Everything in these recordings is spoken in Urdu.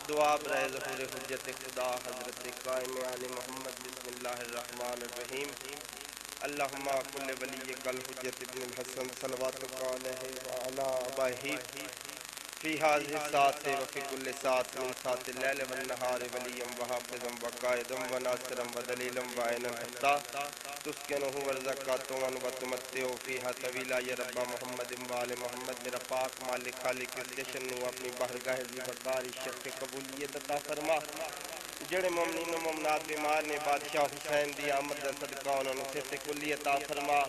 دعا برائے ظہور حجت خدا حضرت قائم آل محمد بسم اللہ الرحمن الرحیم اللہم کل ولی کل حجت ابن الحسن صلواتک علیہ وعلا آبائہ فی هذه الساعة وفي كل ساعة من ساعة الليل والنهار وليا وحافظا وقائدا وناصرا ودليلا وعينا حتى تسكنه ورزقاته وتمتعه فيها طويلا یا رب محمد وآل محمد میرا پاک مالک خالق اسٹیشن نو اپنی بارگاہ ذی وقار شرف قبولیت عطا فرما جڑے مومنین و مومنات بیمار نے بادشاہ حسین دی آمد دا صدقہ انہوں نے صحت کلی عطا فرما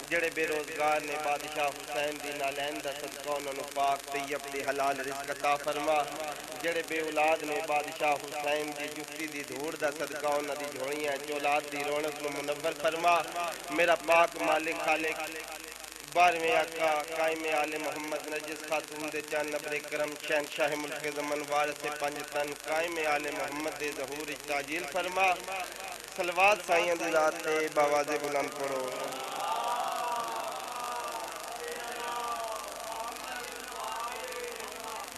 جڑے بے روزگار نے بادشاہ حسین دی نالین دا صدقہ انہوں نے پاک طیب دی حلال رزق عطا فرما جڑے بے اولاد نے بادشاہ حسین دی جفتی دی دھوڑ دا صدقہ انہوں دی جھوڑیاں چولاد دی رونق میں منور فرما میرا پاک مالک خالق بارہویں آقا قائم آل محمد نرجس خاتون دے چند نبر کرم شہنشاہ ملک زمن وارث پنجتن قائم آل محمد دے ظہور تاجیل فرما صلوات سائیں دی ذات تے باواز بلند پڑھو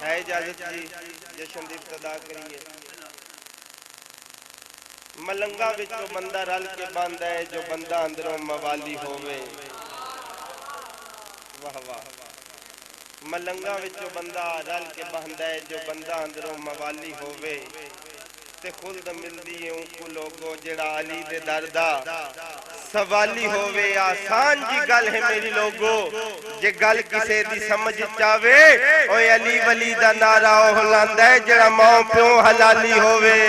ہے اجازت جی جشن دی ابتدا کریے ملنگا وچوں بندہ رل کے بند ہے جو بندہ اندروں موالی ہوئے واہ واہ ملنگا وچوں بندہ رل کے بند ہے جو بندہ اندروں موالی ہوئے تے خلد ملدی ہے ان کو لوگو جڑا علی دے دردہ سوالی ہوئے آسان جی گل ہے میری لوگو جے گل کسے دی سمجھ چاوے اوے علی ولی دا نعرہ ہلاند ہے جڑا ماں پیوں حلالی ہوئے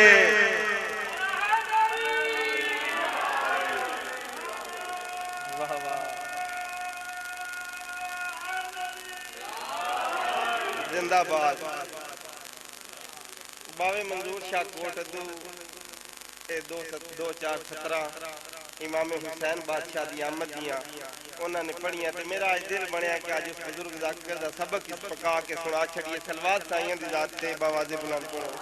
زندہ باد باوے منظور شاہ کوٹ دو چار 17 امام حسین بادشاہ دی آمد دیاں انہوں نے پڑھیاں تے میرا آج دل بنیا کہ آج اس بزرگ ذاکر دا سبق اس پکا کے سنا چھڑیے صلوات سائیں دی ذات تے باواز بلند پڑھو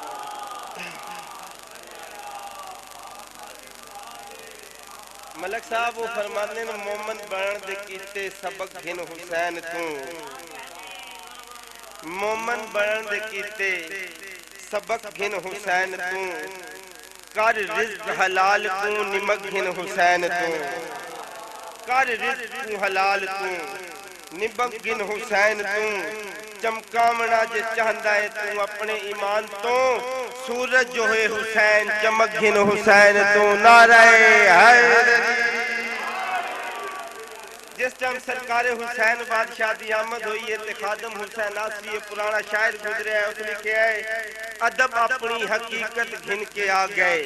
ملک صاحب وہ فرمانے نے مومن بڑھن دے کیتے سبق گھن حسین تو مومن بڑھن دے کیتے سبق گھن حسین تو کر رزق حلال تو نمک گھن حسین تو کر رزق حلال تو نمک گھن حسین تو چمکامنا جے چاہندہ ہے تو اپنے ایمان تو سورج جو ہے حسین چمک گھن حسین تو نعرہ حیدری جس ٹائم سرکار حسین بادشاہ دی آمد ہوئی ہے تے خادم حسین آسری پرانا شاعر گزرے ہے اس لکھے ہے ادب اپنی حقیقت گھن کے آ گئے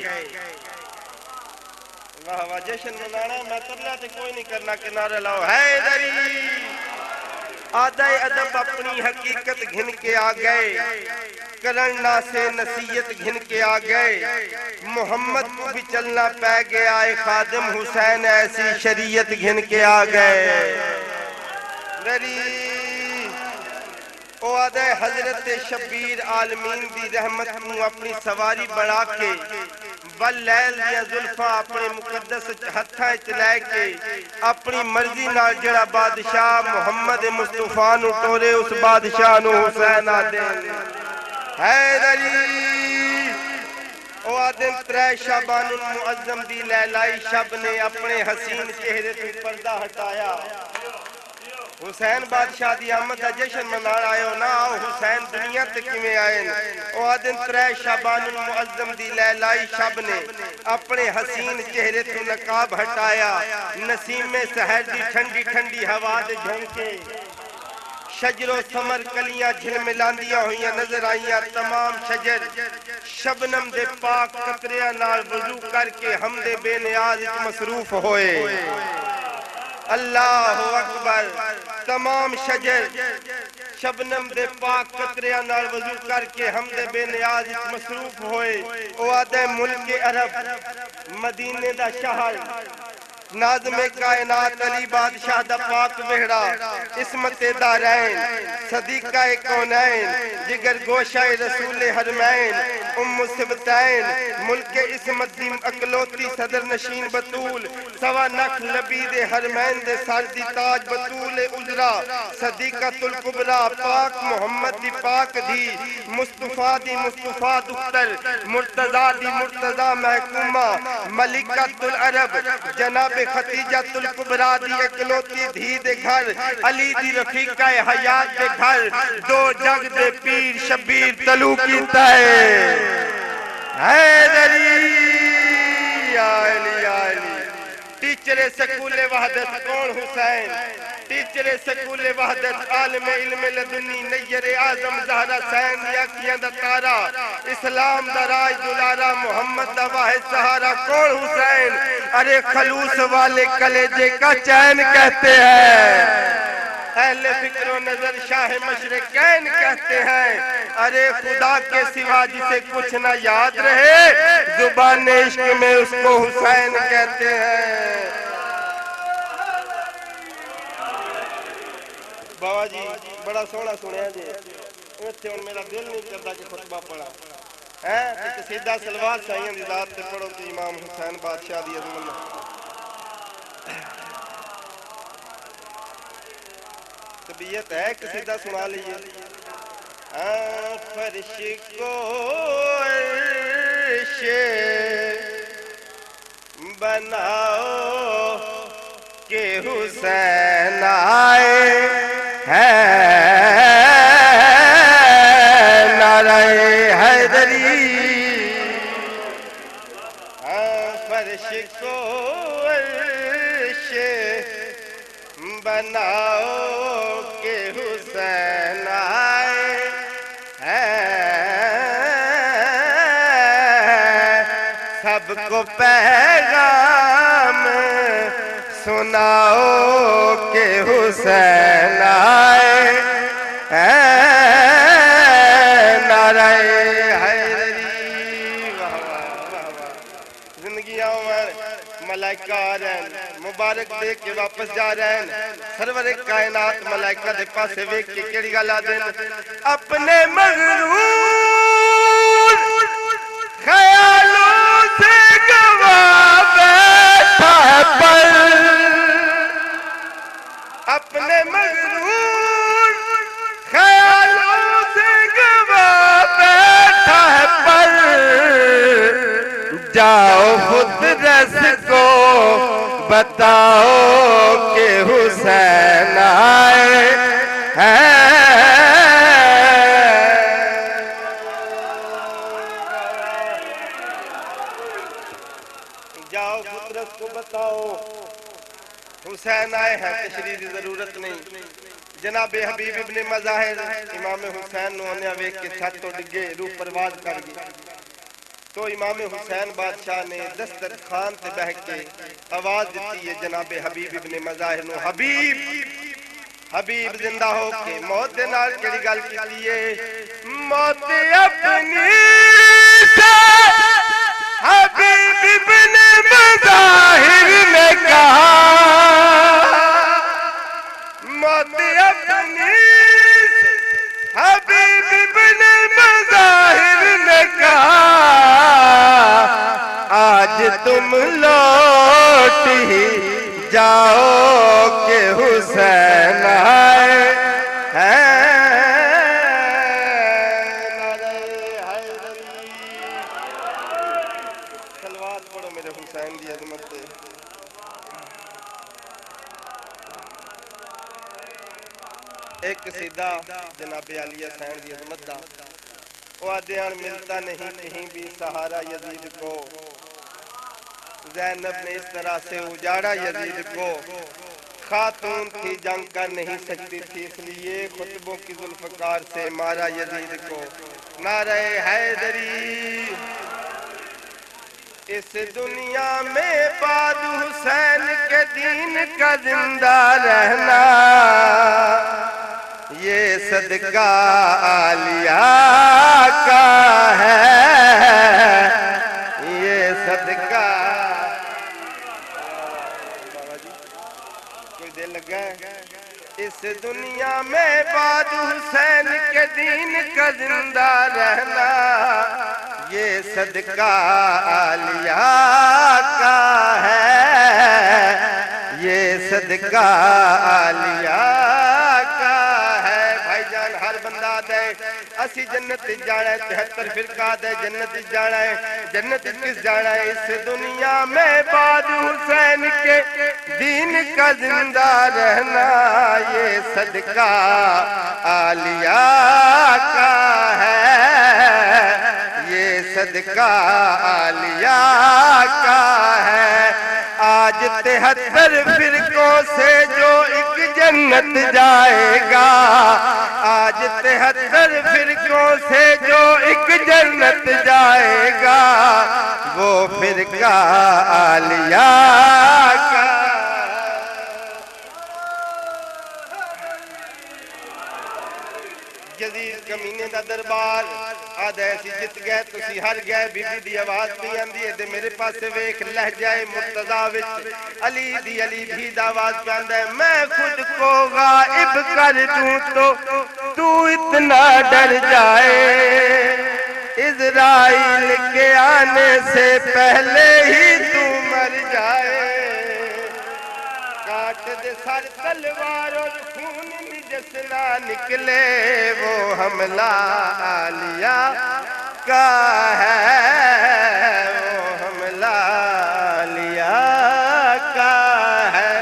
واہ واہ جشن منانا میں تبلا تے کوئی نہیں کرنا کہ نعرہ لاؤ حیدری آدھائی ادب اپنی حقیقت گھن کے آ گئے کرنا سے نصیحت گھن کے آ گئے محمد کو بھی چلنا پہ گیا ہے خادم حسین ایسی شریعت گھن کے آ گئے میری او آدھے حضرت شبیر عالمین دی رحمت کو اپنی سواری بڑھا کے واللیل دیا ظلفہ اپنے مقدس ہتھاں چلائے کے اپنی مرضی نال جڑا بادشاہ محمد مصطفیٰ نو ٹورے اس بادشاہ نو حسین آدھے حیدری او آدم ترے شابان المعظم دی لیلائی شب نے اپنے حسین چہرے تو پردہ ہٹایا حسین بادشاہ دی آمد دا جشن منار آئے ہو نا آؤ حسین دنیا تک میں آئے او آدم ترے شابان المعظم دی لیلائی شب نے اپنے حسین چہرے تو نقاب ہٹایا نسیم میں سحر دی ٹھنڈی ٹھنڈی ہوا دے جھونکے شجر و ثمر کلیاں جھل ملاندیاں ہوئیاں نظر آئیاں تمام شجر شبنم دے پاک قطریاں نال وضو کر کے حمد بے نیاز مصروف ہوئے اللہ اکبر تمام شجر شبنم دے پاک قطریاں نال وضو کر کے حمد بے نیاز مصروف ہوئے او آدھے ملک عرب مدینے دا شہر ناظم کائنات علی بادشاہ دا پاک وہڑا عصمت دارین صدیقہ کونین جگر گوشہ رسول حرمین ام سبتین ملک عصمت دی اکلوتی صدر نشین بطول سوا نکھ لبید حرمین دے سردی تاج بطول اجرا صدیقت القبرا پاک محمد دی پاک دی مصطفیٰ دی مصطفیٰ دختر مرتضیٰ دی مرتضیٰ محکومہ ملکت العرب جناب ختیجت القبرا دی اکلوتی دھی دے گھر علی دی رفیقہ حیات دے گھر دو جگ دے پیر شبیر تلو کی تائے حیدری علی ٹیچر سکول وحدت کون حسین ٹیچر سکول وحدت عالم علم لدنی نیر اعظم زہرہ سین یا کیا دا تارا اسلام دا راج دلارا محمد دا واحد سہارا کون حسین ارے خلوص والے کلیجے کا چین کہتے ہیں اہل فکر و نظر شاہ مشرقین کہتے ہیں ارے خدا کے سوا جسے کچھ نہ یاد رہے زبان عشق میں اس کو حسین کہتے ہیں بابا جی بڑا سونا سنیا جی اتھے ان میرا دل نہیں کرتا کہ خطبہ پڑھا قصیدہ سلوات سائیں دی ذات سے پڑھو تو امام حسین بادشاہ دی عظمت طبیعت ہے قصیدہ سنا لیجئے فرش کو عرش بناؤ کہ حسین آئے ہیں نعرہ حیدری فرش کو عرش بناؤ کہ حسین آئے ہیں سب کو پیغام سناؤ کہ حسین آئے ہیں نعرہ حیدری زندگی آؤں ملائکہ آ رہے ہیں مبارک دے کے واپس جا رہے ہیں سرور کائنات ملائکہ دے پاسے ویک کے کیڑی گالا دیں اپنے مغرور خیالوں سے گوا بیٹھا ہے پر اپنے مغرور خیالوں سے گوا بیٹھا ہے پر جاؤ خود رس کو بتاؤ کہ حسین آئے ہیں جاؤ خود رس کو بتاؤ حسین آئے ہیں تشریح کی ضرورت نہیں جناب حبیب ابن مظاہر امام حسین نوانیہ ویک کے چھت تو ڈگے روح پرواز کر گئی تو امام حسین بادشاہ نے دسترخوان تے بیٹھ کے آواز دیتی ہے جناب حبیب ابن مظاہر نو حبیب زندہ ہو کے موت دے نال کیڑی گل کیتی ہے موت اپنی سے حبیب ابن مظاہر نے کہا موت اپنی سے حبیب ابن مظاہر نے کہا آج تم لوٹ ہی جاؤ کہ حسین آئے ہیں نعرہ حیدری صلوات پڑھو میرے حسین دی عظمت سے ایک قصیدہ جناب علی حسین دی عظمت دا وعدیان ملتا نہیں کہیں بھی سہارا یزید کو زینب نے اس طرح سے اجاڑا یزید کو خاتون تھی جنگ کر نہیں سکتی تھی اس لیے خطبوں کی ذوالفقار سے مارا یزید کو نعرہ حیدری اس دنیا میں بعد حسین کے دین کا زندہ رہنا یہ صدقہ عالیہ کا ہے یہ صدقہ کوئی دل لگا ہے اس دنیا میں بعد حسین کے دین کا زندہ رہنا یہ صدقہ عالیہ کا ہے، یہ صدقہ عالیہ کا ہے۔ بھائی جان ہر بندہ دے اسی جنت جانا ہے، 73 فرقہ دے جنت جانا ہے۔ جنت کس جانا ہے؟ اس دنیا میں بعد حسین کے دین کا زندہ رہنا، یہ صدقہ عالیہ کا ہے، یہ صدقہ عالیہ کا ہے۔ آج 73 فرقوں سے جو ایک جنت جائے گا، آج 73 فرقوں سے جو ایک جنت جائے گا، وہ فرقہ عالیہ کا۔ جزید کمینے دا دربار آدھا ایسی جت گئے تسی ہر گئے، بی بی دی آواز نہیں آندی ہے دے میرے پاس سے ویک لہجائے مرتضیٰ وچ علی دی علی بھی دا آواز پہ آندہ ہے، میں خود کو غائب کر دوں تو اتنا ڈر جائے، اسرائیل کے آنے سے پہلے ہی تو مر جائے۔ کاٹ دے سر تلوار اور خون نجس نہ نکلے، وہ حملہ عالیہ کا ہے، وہ حملہ عالیہ کا ہے۔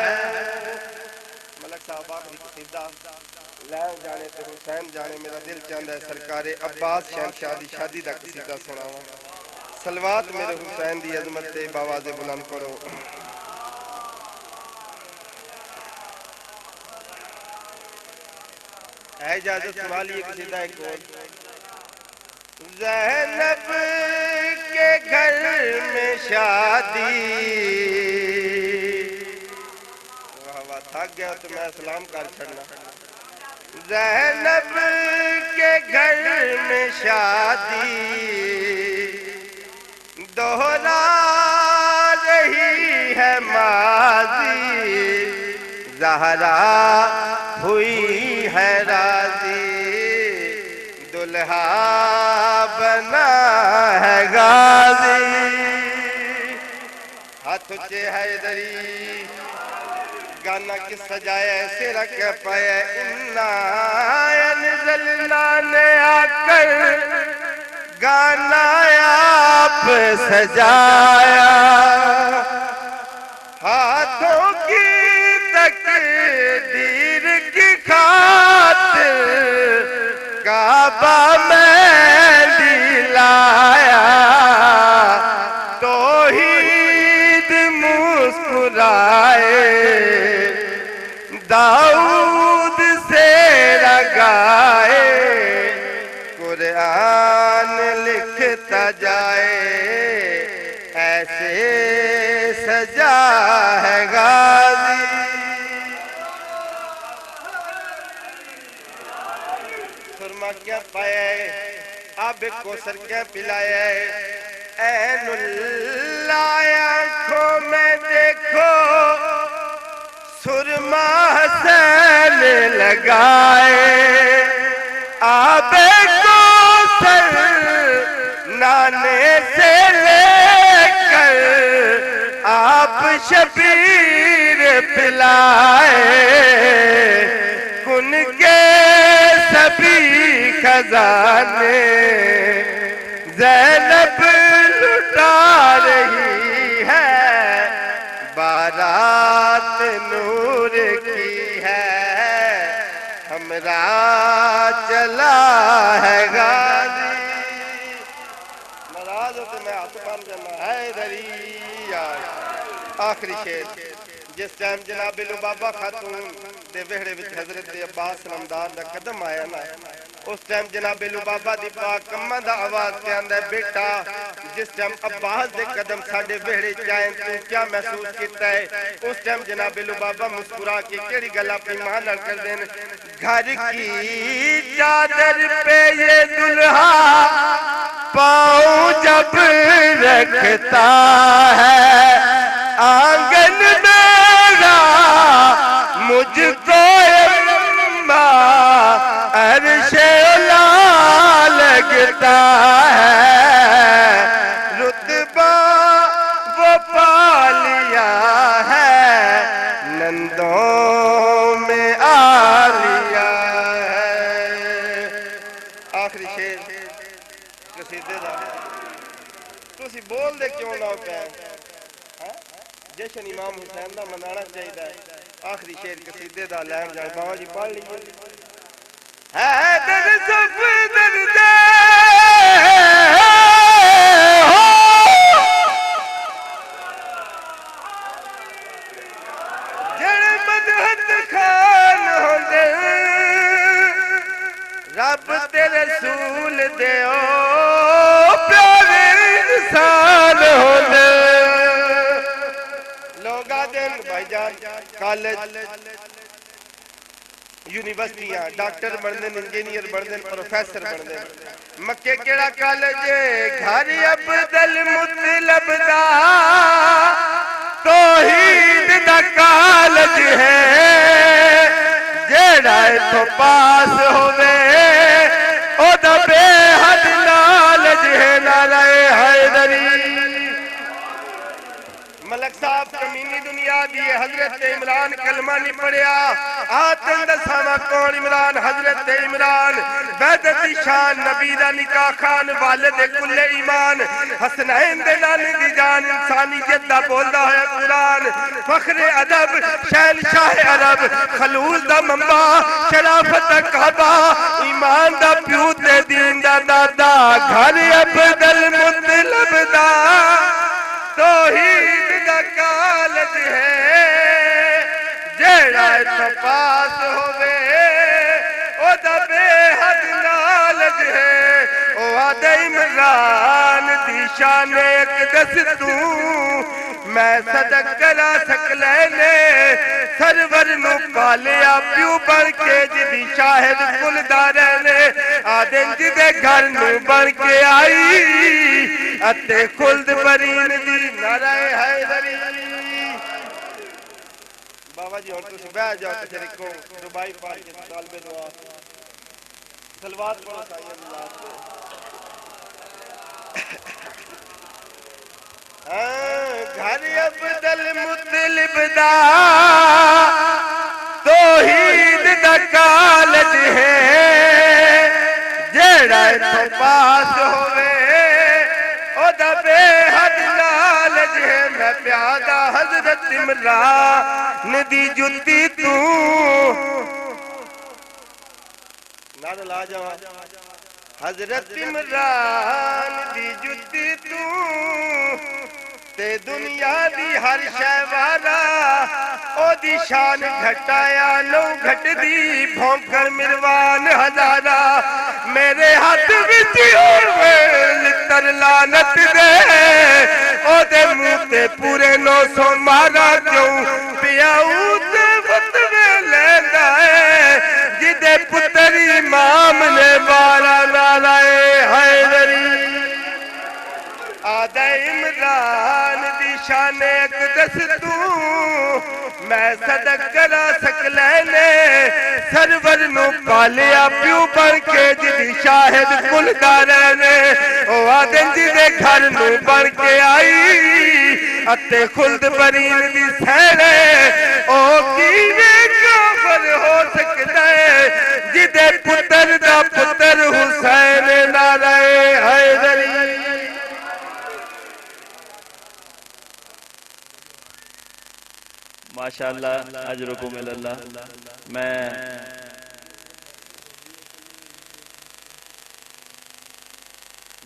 ملک صاحب آخری قصیدہ لائن جانے تے حسین جانے، میرا دل چاہتا ہے سرکار عباس شہنشاہ دی شادی دا قصیدہ سناواں۔ صلوات میرے حسین دی عظمت تے باواز بلند کرو۔ ہے اجازت سنوالیے قصیدہ ایک اور۔ زینب کے گھر میں شادی، واہ تھک گیا تو میں سلام کر چھڑنا۔ زینب کے گھر میں شادی دوہرا رہی ہے ماضی، زہرا ہوئی ہے راضی، دلہا بنا ہے غازی۔ ہاتھ اچھے حیدری گانا کس سجایا ایسے رکھ پایا، انا انزلنا نے آ کر گانا آپ سجایا، ہاتھوں کی تقدیر کی خاطر کعبہ میں دلایا، توحید مسکرائے داؤد سے رگائے، قرآن لکھتا جائے ایسے سجا ہے غازی۔ سرما کیا پایا ہے، آب کوثر کیا پلایا ہے، عین اللہ آنکھوں میں دیکھو سرما حسین لگائے، آب کوثر نانے سے لے کر آپ شبیر پلائے، کن کے سبھی خزانے زینب لٹا رہی ہے، بارات نور کی ہے، ہمراہ چلا ہے غازی۔ ناراض ہو تو میں ہاتھ بن جانا ہے دریا۔ آخری شعر، جس ٹائم جناب لبابہ خاتون دے وہڑے وچ حضرت عباس نمدار دا قدم آیا نا، اس ٹائم جناب لبابہ دی پاک کمہ دا آواز تے آندہ ہے، بیٹا جس ٹائم عباس دے قدم ساڑھے وہڑے چاہیں تو کیا محسوس کیتا ہے؟ اس ٹائم جناب لبابہ مسکرا کے کیڑی گل اپنی ماں نال کر دین، گھر کی چادر پہ یہ دلہا پاؤں جب رکھتا ہے، آنگن میرا مجھ کو عرش لا لگتا ہے، قصیدے دا تسی بول دے کیوں نہ پے جشن امام حسین دا منانا چاہیے آخری شعر قصیدے دا لین جان بابا جی پڑھ لیجیے حیدر صفدر دے جڑ مدحت خان ہوندے رب تے رسول دے او پیارے انسان ہوندے لوگا دن بھائی جان کالج یونیورسٹیاں ڈاکٹر بندن انجینئر بندن پروفیسر بندن مکے کیڑا کالج گھر عبد المطلب دا توحید دا کالج ہے جیڑا تو پاس ہوئے او دا بے حد نالج ہے نعرہ حیدری ملک صاحب کمینی دنیا دی حضرت عمران کلمہ نہیں پڑھیا آتن دسامہ کون عمران حضرت عمران بیدت شان نبی دا نکاح خان والد کل ایمان حسنین دے نانے دی جان انسانی جدہ بولدا ہے قرآن فخر ادب شہنشاہ عرب خلول دا منبع شرافت دا کعبہ ایمان دا پیوت دے دین دا دادا گھر عبد المطلب دا توحید دا کالج ہے جیڑا تو پاس ہوئے او دا بے حد نالج ہے او آدھے عمران دی شان اقدس تو میں صدق کرا سکلینے سرور نو پالیا پیو بڑھ کے جدی شاہد کل دارے آدھیں جدے گھر نو بڑھ کے آئی اتے خلد برین دی نعرہ حیدری بابا جی اور تسی بیٹھ جاؤ تشریک کو ربائی پاک کے طالب دعا سلوات پڑھو سائی اللہ گھر عبد المطلب دا توحید دا کالج ہے جیڑا تو پاس ہوئے او دا بے حد نالج ہے میں پیادہ حضرت عمران دی جتی تو نعرہ لا جاؤ حضرت عمران دی جتی تو تے دنیا دی ہر شہوارا او دی شان گھٹایا نو گھٹ دی بھونکر مروان ہزارا میرے ہاتھ بچی ہوئے لتر لانت دے او دے موتے پورے 900 مارا کیوں پیاؤ تے فتوے لیندہ ہے جدے پتر امام نے بارا نعرہ حیدری آدھے عمران دی شان اقدس تو میں صدق کرا سکلینے سرور نو پالیا پیو بڑھ کے جدی شاہد کل دارے او آدھیں جدے گھر نو بڑھ کے آئی اتے خلد برین دی سینے او کینے کافر ہو سکتا ہے جدے پتر دا پتر حسین نعرہ حیدری ماشاءاللہ اجرکم اللہ میں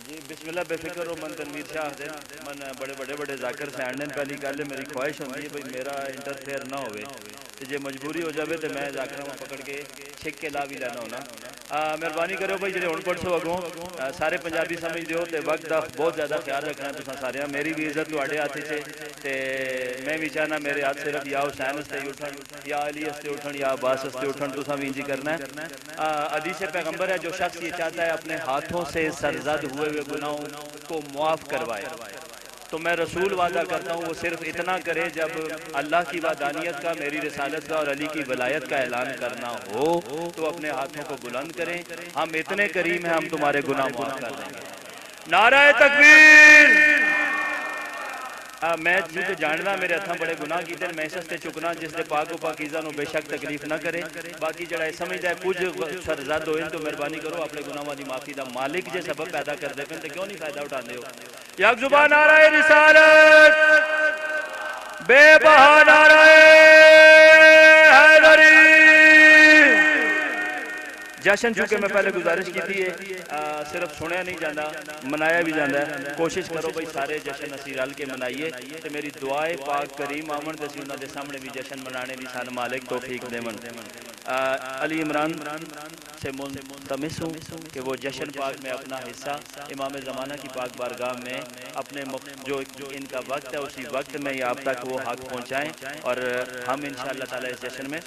جی بسم اللہ بے فکر ہو من تنویر شاہ دے من بڑے بڑے بڑے ذاکر سے آنڈن پہلی گالے میری خواہش ہوندی ہے بھئی میرا انٹرفیئر نہ ہوئے تو جے مجبوری ہو جاوے تو میں ذاکرہ میں پکڑ کے چھک کے لا بھی لینا ہونا مہربانی کرو بھائی جڑے ہن پڑھ سو اگوں سارے پنجابی سمجھ دیو تے وقت دا بہت زیادہ خیال رکھنا ہے تساں سارے میری بھی عزت تواڈے ہاتھ سے تے میں بھی چاہنا میرے ہاتھ صرف یا حسین استے اٹھن یا علی استے اٹھن یا عباس استے اٹھن تساں بھی انجی کرنا ہے حدیث پیغمبر ہے جو شخص یہ چاہتا ہے اپنے ہاتھوں سے سرزد ہوئے ہوئے گناہوں کو معاف کروائے تو میں رسول وعدہ کرتا ہوں وہ صرف اتنا کرے جب اللہ کی وعدانیت کا میری رسالت کا اور علی کی ولایت کا اعلان کرنا ہو تو اپنے ہاتھوں کو بلند کریں ہم اتنے کریم ہیں ہم تمہارے گناہ معاف کر دیں گے نعرہ تکبیر میں جھوٹے جاننا میرے ہتھاں بڑے گناہ کیتے میں اس سے چکنا جس دے پاک و پاکیزہ نو بے شک تکلیف نہ کرے باقی جڑا ہے سمجھدا ہے کچھ سرزد ہوئے تو مہربانی کرو اپنے گناہاں دی معافی دا مالک جے سبب پیدا کر دے پن تے کیوں نہیں فائدہ اٹھاندے ہو یک زبان نعرہ رسالت بے بہا نعرہ حیدری جشن چونکہ میں پہلے گزارش کی تھی صرف سنیا نہیں جانا منایا بھی جانا ہے کوشش کرو بھئی سارے جشن اسی رل کے منائیے تو میری دعائے پاک کریم آمن دسی انہوں نے سامنے بھی جشن منانے بھی سان مالک توفیق دے من علی عمران سے ملتمس ہوں کہ وہ جشن پاک میں اپنا حصہ امام زمانہ کی پاک بارگاہ میں اپنے جو ان کا وقت ہے اسی وقت میں یہ آپ تک وہ حق پہنچائیں اور ہم انشاءاللہ تعالی اس جشن میں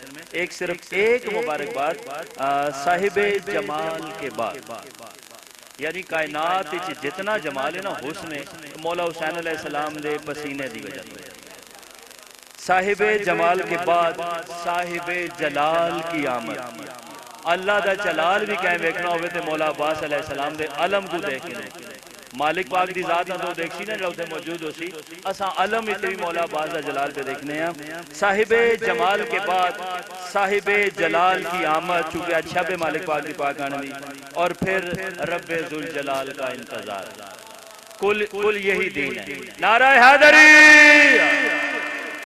صرف ایک مبارکباد صاحب جمال کے بعد یعنی کائنات جتنا جمال ہے نا حسن مولا حسین علیہ السلام دے پسینے دی وجہ صاحب جمال کے بعد صاحب جلال کی آمد اللہ دا جلال بھی کہیں ویکھنا ہوئے تے مولا عباس علیہ السلام دے علم کو دیکھنے مالک پاک دی ذات نہ تو دیکھسی نا جو موجود ہو سی اساں علم اس بھی مولا عباس دا جلال پہ دیکھنے ہیں صاحب جمال کے بعد صاحب جلال کی آمد چونکہ اچھا پہ مالک پاک دی پاک آنوی اور پھر رب ذوالجلال کا انتظار کل یہی دین ہے نعرہ حیدری